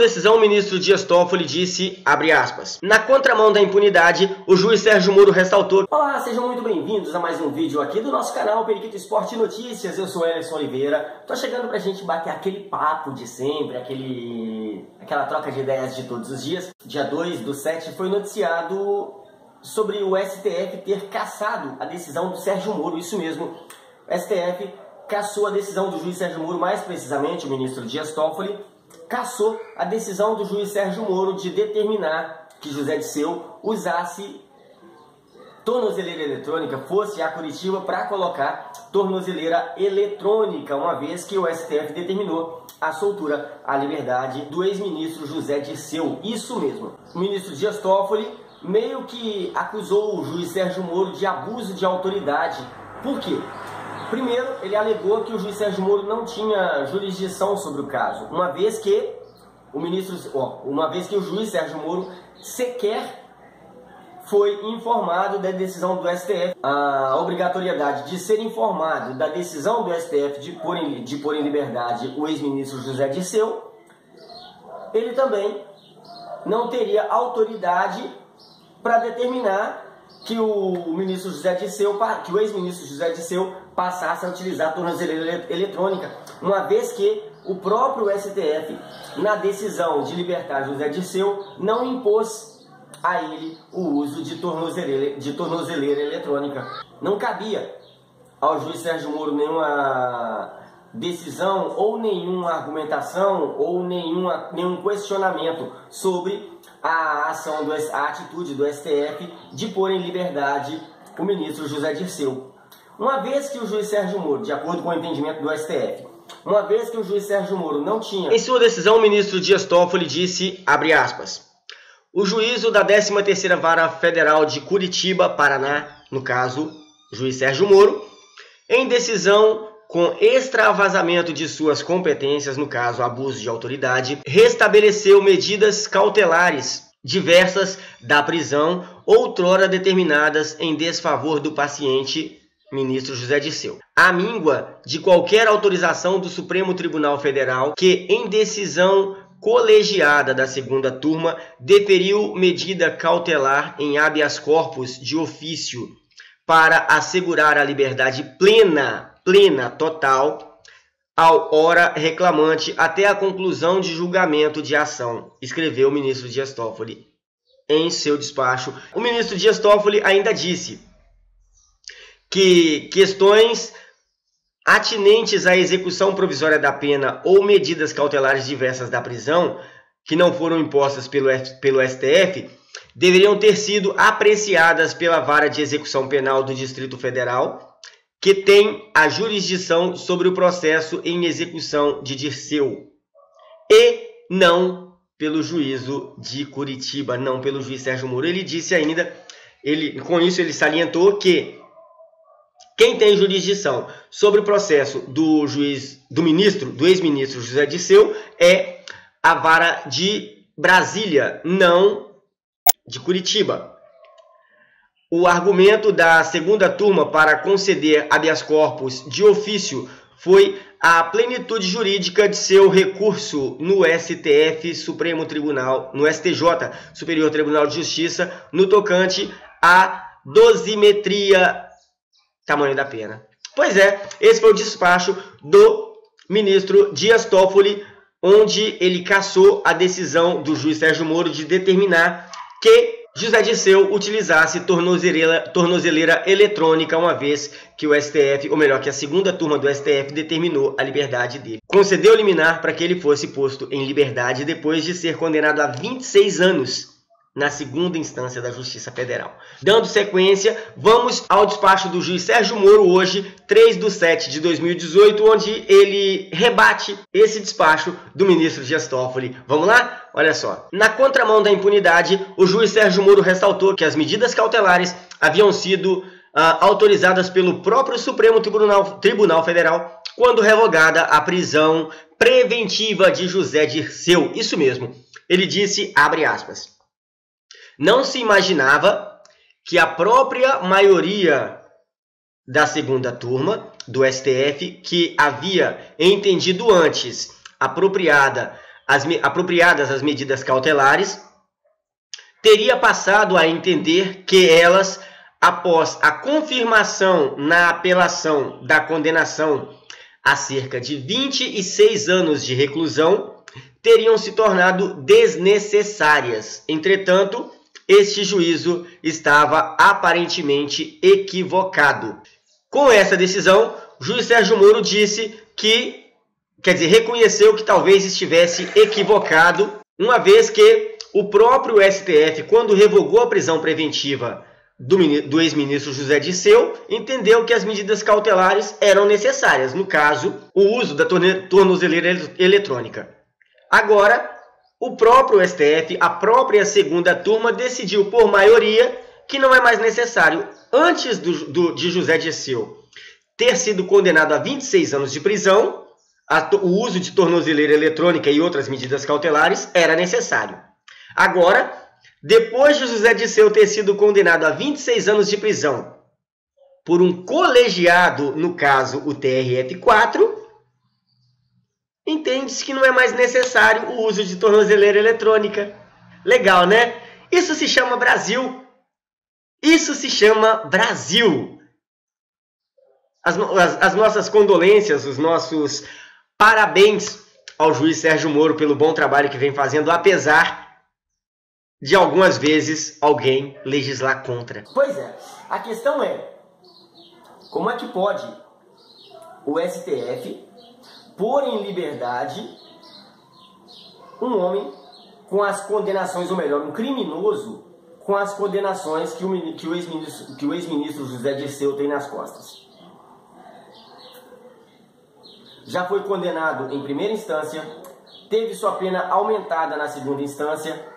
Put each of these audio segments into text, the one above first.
decisão, o ministro Dias Toffoli disse, abre aspas, na contramão da impunidade, o juiz Sérgio Moro ressaltou... Olá, sejam muito bem-vindos a mais um vídeo aqui do nosso canal Periquito Esporte Notícias. Eu sou Elerson Oliveira. Tô chegando pra gente bater aquele papo de sempre, aquela troca de ideias de todos os dias. Dia 2/7 foi noticiado sobre o STF ter cassado a decisão do Sérgio Moro. Isso mesmo, o STF cassou a decisão do juiz Sérgio Moro, mais precisamente o ministro Dias Toffoli, cassou a decisão do juiz Sérgio Moro de determinar que José Dirceu usasse tornozeleira eletrônica, fosse a Curitiba para colocar tornozeleira eletrônica, uma vez que o STF determinou a soltura à liberdade do ex-ministro José Dirceu. Isso mesmo. O ministro Dias Toffoli meio que acusou o juiz Sérgio Moro de abuso de autoridade. Por quê? Primeiro, ele alegou que o juiz Sérgio Moro não tinha jurisdição sobre o caso, uma vez que o juiz Sérgio Moro sequer foi informado da decisão do STF. A obrigatoriedade de ser informado da decisão do STF de pôr em liberdade o ex-ministro José Dirceu, ele também não teria autoridade para determinar que o ex-ministro José Dirceu passasse a utilizar a tornozeleira eletrônica, uma vez que o próprio STF, na decisão de libertar José Dirceu, não impôs a ele o uso de tornozeleira eletrônica. Não cabia ao juiz Sérgio Moro nenhuma decisão ou nenhuma argumentação ou nenhum questionamento sobre a atitude do STF de pôr em liberdade o ministro José Dirceu. Uma vez que o juiz Sérgio Moro, de acordo com o entendimento do STF, uma vez que o juiz Sérgio Moro não tinha... Em sua decisão, o ministro Dias Toffoli disse, abre aspas, o juízo da 13ª Vara Federal de Curitiba, Paraná, no caso, o juiz Sérgio Moro, em decisão com extravasamento de suas competências, no caso, abuso de autoridade, restabeleceu medidas cautelares diversas da prisão, outrora determinadas em desfavor do paciente ministro José Dirceu, à míngua de qualquer autorização do Supremo Tribunal Federal, que, em decisão colegiada da segunda turma, deferiu medida cautelar em habeas corpus de ofício para assegurar a liberdade plena, total, ao ora reclamante até a conclusão de julgamento de ação, escreveu o ministro Dias Toffoli em seu despacho. O ministro Dias Toffoli ainda disse que questões atinentes à execução provisória da pena ou medidas cautelares diversas da prisão, que não foram impostas pelo STF, deveriam ter sido apreciadas pela Vara de Execução Penal do Distrito Federal, que tem a jurisdição sobre o processo em execução de Dirceu, e não pelo juízo de Curitiba, não pelo juiz Sérgio Moro. Ele disse ainda, com isso ele salientou que quem tem jurisdição sobre o processo do ex-ministro José Dirceu é a Vara de Brasília, não de Curitiba. O argumento da segunda turma para conceder habeas corpus de ofício foi a plenitude jurídica de seu recurso no STJ, Superior Tribunal de Justiça, no tocante à dosimetria, tamanho da pena. Pois é, esse foi o despacho do ministro Dias Toffoli, onde ele cassou a decisão do juiz Sérgio Moro de determinar que José Dirceu utilizasse tornozeleira eletrônica, uma vez que o STF, ou melhor, que a segunda turma do STF determinou a liberdade dele. Concedeu liminar para que ele fosse posto em liberdade depois de ser condenado a 26 anos na segunda instância da Justiça Federal. Dando sequência, vamos ao despacho do juiz Sérgio Moro hoje, 3/7/2018, onde ele rebate esse despacho do ministro Dias Toffoli. Vamos lá? Olha só. Na contramão da impunidade, o juiz Sérgio Moro ressaltou que as medidas cautelares haviam sido autorizadas pelo próprio Supremo Tribunal Federal quando revogada a prisão preventiva de José Dirceu. Isso mesmo. Ele disse, abre aspas, não se imaginava que a própria maioria da segunda turma do STF, que havia entendido antes apropriada apropriadas as medidas cautelares, teria passado a entender que elas, após a confirmação na apelação da condenação a cerca de 26 anos de reclusão, teriam se tornado desnecessárias. Entretanto, este juízo estava aparentemente equivocado. Com essa decisão, o juiz Sérgio Moro disse que, reconheceu que talvez estivesse equivocado, uma vez que o próprio STF, quando revogou a prisão preventiva do ex-ministro José Dirceu, entendeu que as medidas cautelares eram necessárias, no caso, o uso da tornozeleira eletrônica. Agora, o próprio STF, a própria segunda turma, decidiu por maioria que não é mais necessário. Antes de José Dirceu ter sido condenado a 26 anos de prisão, o uso de tornozeleira eletrônica e outras medidas cautelares era necessário. Agora, depois de José Dirceu ter sido condenado a 26 anos de prisão por um colegiado, no caso o TRF4, entende-se que não é mais necessário o uso de tornozeleira eletrônica. Legal, né? Isso se chama Brasil. Isso se chama Brasil. As nossas condolências, os nossos parabéns ao juiz Sérgio Moro pelo bom trabalho que vem fazendo, apesar de algumas vezes alguém legislar contra. Pois é, a questão é, como é que pode o STF pôr em liberdade um homem com as condenações, ou melhor, um criminoso com as condenações que o ex-ministro José Dirceu tem nas costas? Já foi condenado em primeira instância, teve sua pena aumentada na segunda instância,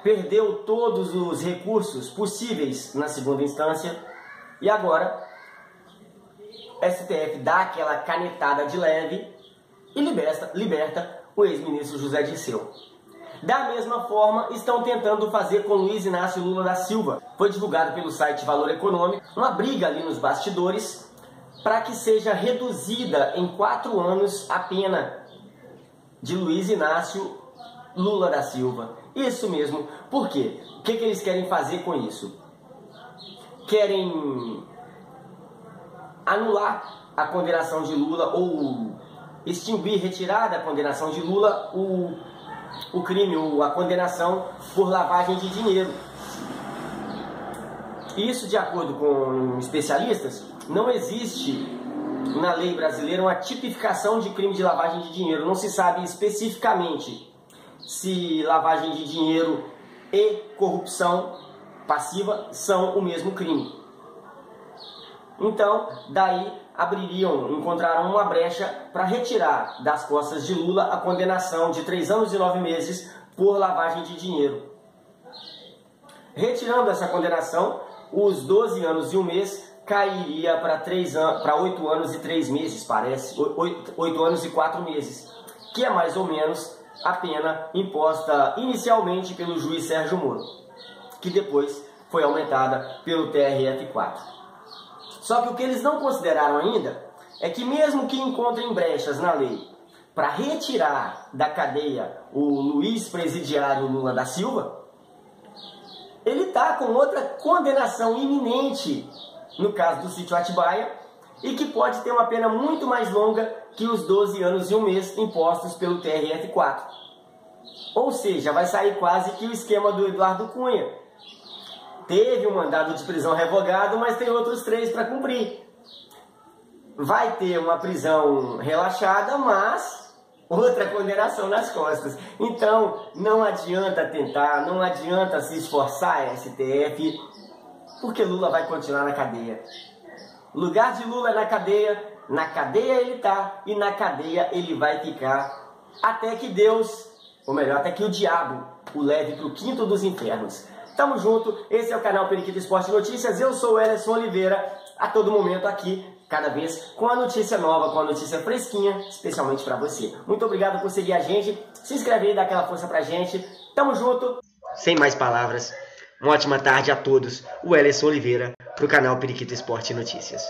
perdeu todos os recursos possíveis na segunda instância e agora STF dá aquela canetada de leve e liberta o ex-ministro José Dirceu. Da mesma forma, estão tentando fazer com Luiz Inácio Lula da Silva. Foi divulgado pelo site Valor Econômico uma briga ali nos bastidores para que seja reduzida em 4 anos a pena de Luiz Inácio Lula da Silva. Isso mesmo. Por quê? O que eles querem fazer com isso? Querem anular a condenação de Lula ou extinguir, retirar da condenação de Lula o crime, a condenação por lavagem de dinheiro. Isso, de acordo com especialistas, não existe na lei brasileira uma tipificação de crime de lavagem de dinheiro. Não se sabe especificamente se lavagem de dinheiro e corrupção passiva são o mesmo crime. Então, daí encontraram uma brecha para retirar das costas de Lula a condenação de 3 anos e 9 meses por lavagem de dinheiro. Retirando essa condenação, os 12 anos e 1 mês cairia para 8 anos e 3 meses, parece, 8 anos e 4 meses, que é mais ou menos a pena imposta inicialmente pelo juiz Sérgio Moro, que depois foi aumentada pelo TRF4. Só que o que eles não consideraram ainda é que mesmo que encontrem brechas na lei para retirar da cadeia o Luiz Presidiário Lula da Silva, ele está com outra condenação iminente no caso do sítio Atibaia e que pode ter uma pena muito mais longa que os 12 anos e 1 mês impostos pelo TRF4. Ou seja, vai sair quase que o esquema do Eduardo Cunha. Teve um mandado de prisão revogado, mas tem outros 3 para cumprir. Vai ter uma prisão relaxada, mas outra condenação nas costas. Então, não adianta tentar, não adianta se esforçar, STF, porque Lula vai continuar na cadeia. O lugar de Lula é na cadeia ele tá, e na cadeia ele vai ficar até que Deus, ou melhor, até que o diabo o leve para o quinto dos infernos. Tamo junto, esse é o canal Periquito Esporte Notícias, eu sou o Elerson Oliveira, a todo momento aqui, cada vez com a notícia nova, com a notícia fresquinha, especialmente para você. Muito obrigado por seguir a gente, se inscreve aí, dá aquela força pra gente, tamo junto. Sem mais palavras, uma ótima tarde a todos, o Elerson Oliveira, pro canal Periquito Esporte Notícias.